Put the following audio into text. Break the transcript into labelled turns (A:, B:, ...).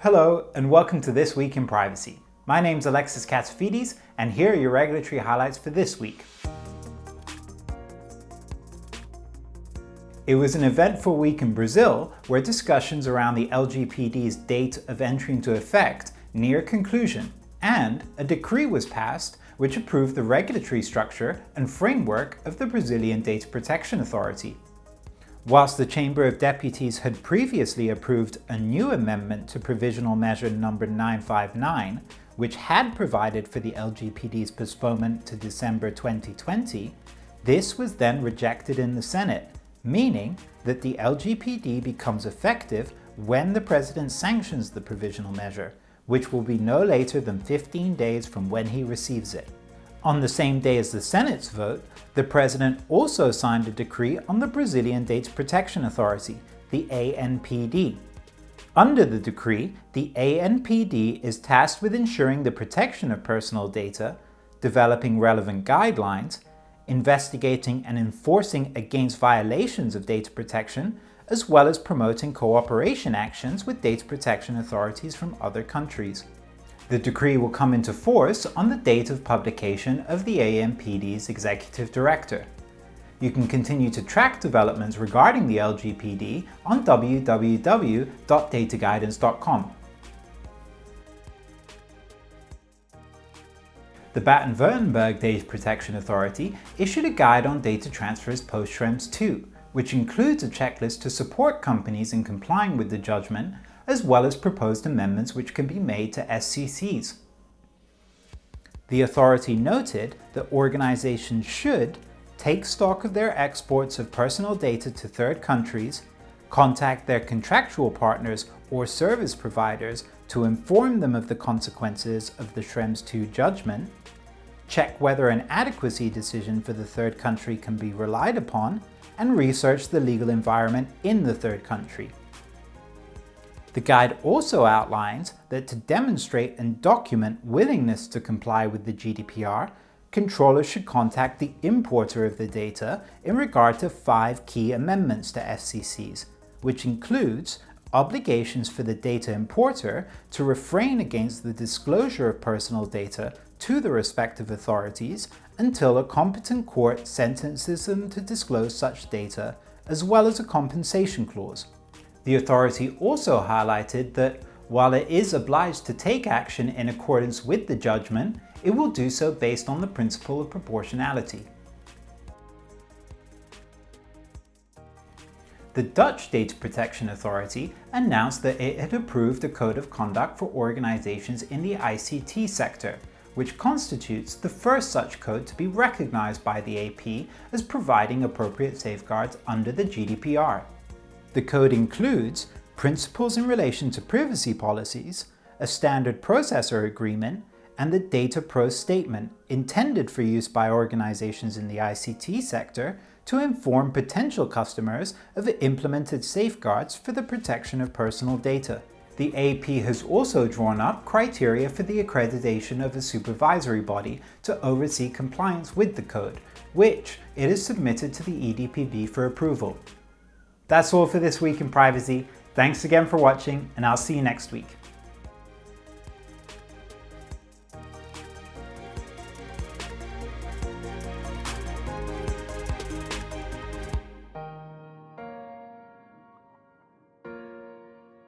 A: Hello and welcome to This Week in Privacy. My name's Alexis Katsifidis and here are your regulatory highlights for this week. It was an eventful week in Brazil where discussions around the LGPD's date of entry into effect near conclusion, and a decree was passed which approved the regulatory structure and framework of the Brazilian Data Protection Authority. Whilst the Chamber of Deputies had previously approved a new amendment to Provisional Measure number 959, which had provided for the LGPD's postponement to December 2020, this was then rejected in the Senate, meaning that the LGPD becomes effective when the President sanctions the provisional measure, which will be no later than 15 days from when he receives it. On the same day as the Senate's vote, the President also signed a decree on the Brazilian Data Protection Authority, the ANPD. Under the decree, the ANPD is tasked with ensuring the protection of personal data, developing relevant guidelines, investigating and enforcing against violations of data protection, as well as promoting cooperation actions with data protection authorities from other countries. The decree will come into force on the date of publication of the ANPD's Executive Director. You can continue to track developments regarding the LGPD on www.dataguidance.com. The Baden-Württemberg Data Protection Authority issued a guide on data transfers post-Schrems 2, which includes a checklist to support companies in complying with the judgment, as well as proposed amendments which can be made to SCCs. The authority noted that organizations should take stock of their exports of personal data to third countries, contact their contractual partners or service providers to inform them of the consequences of the Schrems 2 judgment, check whether an adequacy decision for the third country can be relied upon, and research the legal environment in the third country. The guide also outlines that to demonstrate and document willingness to comply with the GDPR, controllers should contact the importer of the data in regard to 5 key amendments to SCCs, which includes obligations for the data importer to refrain against the disclosure of personal data to the respective authorities until a competent court sentences them to disclose such data, as well as a compensation clause. The authority also highlighted that while it is obliged to take action in accordance with the judgment, it will do so based on the principle of proportionality. The Dutch Data Protection Authority announced that it had approved a code of conduct for organizations in the ICT sector, which constitutes the first such code to be recognized by the AP as providing appropriate safeguards under the GDPR. The code includes principles in relation to privacy policies, a standard processor agreement, and the Data Pro Statement intended for use by organizations in the ICT sector to inform potential customers of implemented safeguards for the protection of personal data. The AP has also drawn up criteria for the accreditation of a supervisory body to oversee compliance with the code, which it has submitted to the EDPB for approval. That's all for this week in privacy. Thanks again for watching, and I'll see you next week.